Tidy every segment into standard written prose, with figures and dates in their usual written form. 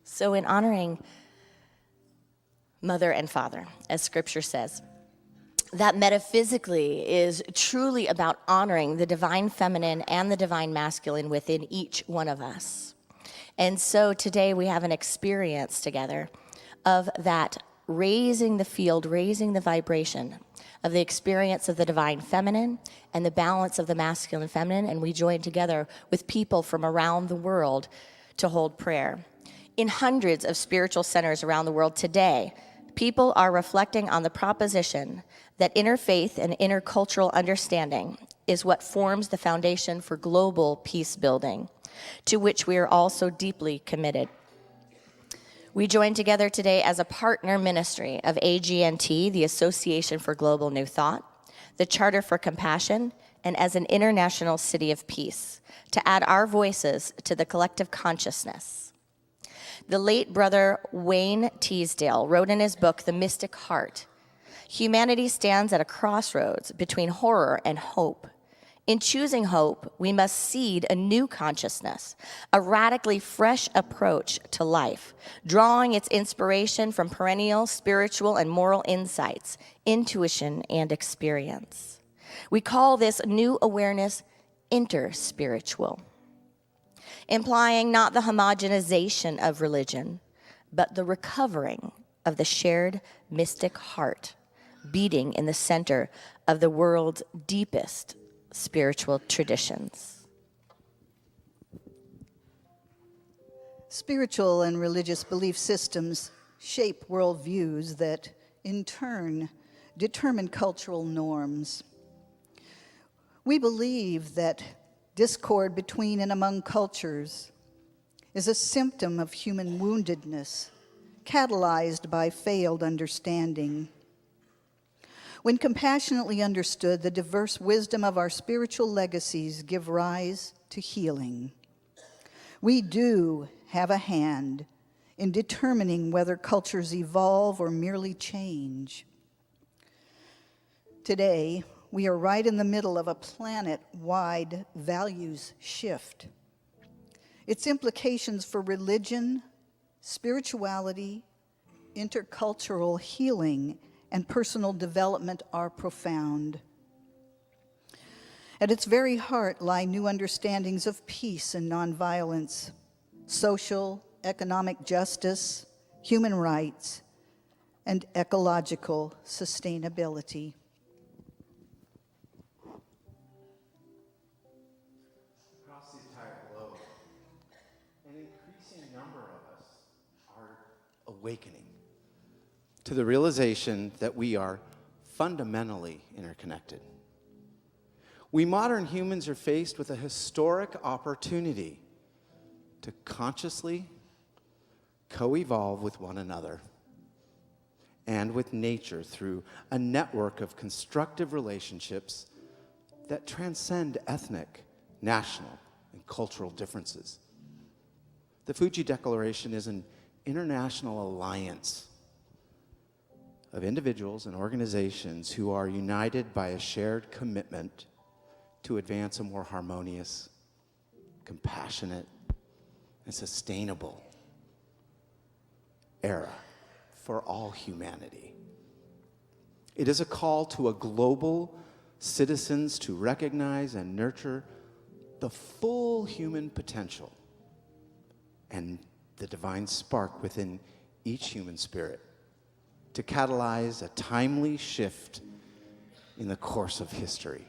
So in honoring mother and father, as scripture says, that metaphysically is truly about honoring the divine feminine and the divine masculine within each one of us. And so today we have an experience together of that raising the field, raising the vibration of the experience of the divine feminine and the balance of the masculine feminine, and we join together with people from around the world to hold prayer. In hundreds of spiritual centers around the world today, people are reflecting on the proposition that interfaith and intercultural understanding is what forms the foundation for global peace building, to which we are all so deeply committed. We join together today as a partner ministry of AGNT, the Association for Global New Thought, the Charter for Compassion, and as an international city of peace, to add our voices to the collective consciousness. The late brother Wayne Teasdale wrote in his book, The Mystic Heart, humanity stands at a crossroads between horror and hope. In choosing hope, we must seed a new consciousness, a radically fresh approach to life, drawing its inspiration from perennial spiritual and moral insights, intuition, and experience. We call this new awareness interspiritual, implying not the homogenization of religion, but the recovering of the shared mystic heart beating in the center of the world's deepest spiritual traditions. Spiritual and religious belief systems shape worldviews that, in turn, determine cultural norms. We believe that discord between and among cultures is a symptom of human woundedness, catalyzed by failed understanding. When compassionately understood, the diverse wisdom of our spiritual legacies give rise to healing. We do have a hand in determining whether cultures evolve or merely change. Today, we are right in the middle of a planet-wide values shift. Its implications for religion, spirituality, intercultural healing, and personal development are profound. At its very heart lie new understandings of peace and nonviolence, social, economic justice, human rights, and ecological sustainability. Across the entire globe, an increasing number of us are awakening to the realization that we are fundamentally interconnected. We modern humans are faced with a historic opportunity to consciously co-evolve with one another and with nature through a network of constructive relationships that transcend ethnic, national, and cultural differences. The Fuji Declaration is an international alliance of individuals and organizations who are united by a shared commitment to advance a more harmonious, compassionate, and sustainable era for all humanity. It is a call to a global citizens to recognize and nurture the full human potential and the divine spark within each human spirit, to catalyze a timely shift in the course of history.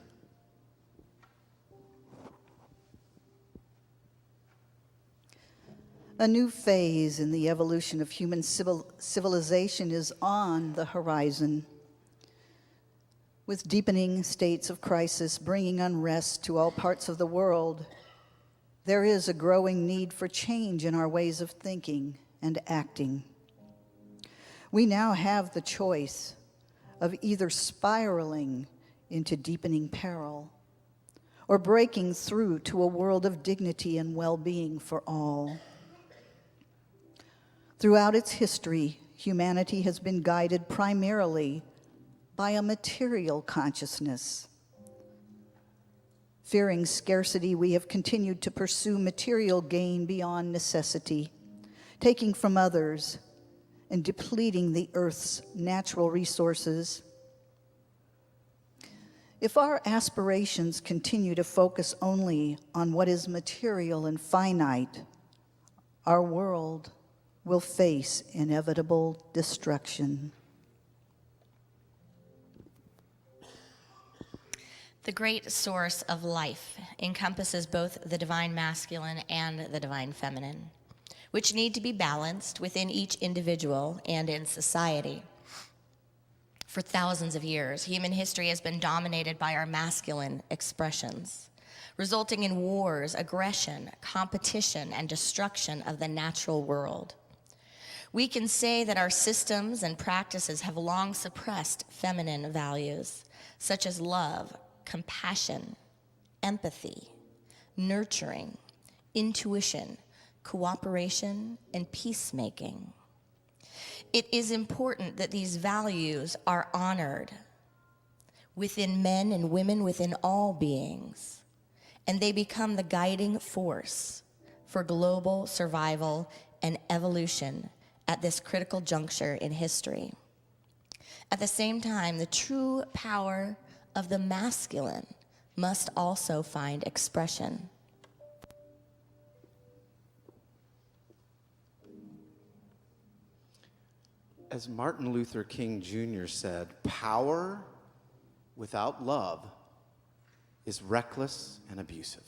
A new phase in the evolution of human civilization is on the horizon, with deepening states of crisis bringing unrest to all parts of the world. There is a growing need for change in our ways of thinking and acting. We now have the choice of either spiraling into deepening peril or breaking through to a world of dignity and well-being for all. Throughout its history, humanity has been guided primarily by a material consciousness. Fearing scarcity, we have continued to pursue material gain beyond necessity, taking from others, and depleting the earth's natural resources. If our aspirations continue to focus only on what is material and finite, our world will face inevitable destruction. The great source of life encompasses both the divine masculine and the divine feminine, which need to be balanced within each individual and in society. For thousands of years, human history has been dominated by our masculine expressions, resulting in wars, aggression, competition, and destruction of the natural world. We can say that our systems and practices have long suppressed feminine values, such as love, compassion, empathy, nurturing, intuition, cooperation, and peacemaking. It is important that these values are honored within men and women, within all beings, and they become the guiding force for global survival and evolution at this critical juncture in history. At the same time, the true power of the masculine must also find expression. As Martin Luther King Jr. said, power without love is reckless and abusive.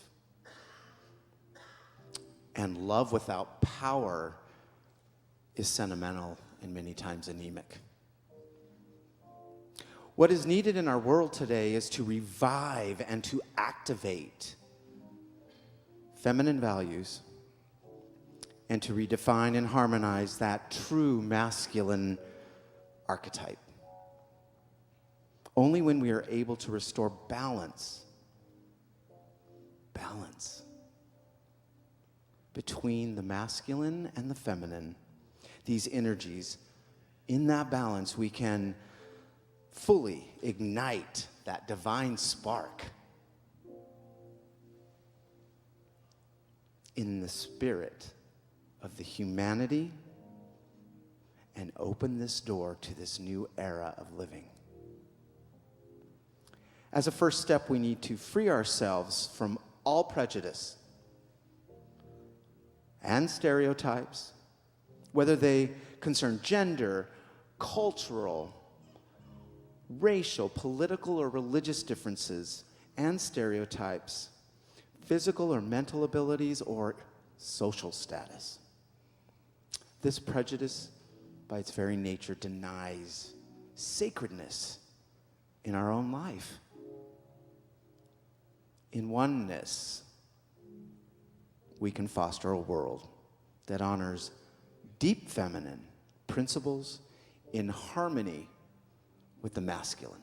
And love without power is sentimental and many times anemic. What is needed in our world today is to revive and to activate feminine values and to redefine and harmonize that true masculine archetype. Only when we are able to restore balance between the masculine and the feminine, these energies, in that balance, we can fully ignite that divine spark in the spirit of the humanity and open this door to this new era of living. As a first step, we need to free ourselves from all prejudice and stereotypes, whether they concern gender, cultural, racial, political, or religious differences and stereotypes, physical or mental abilities, or social status. This prejudice, by its very nature, denies sacredness in our own life. In oneness, we can foster a world that honors deep feminine principles in harmony with the masculine.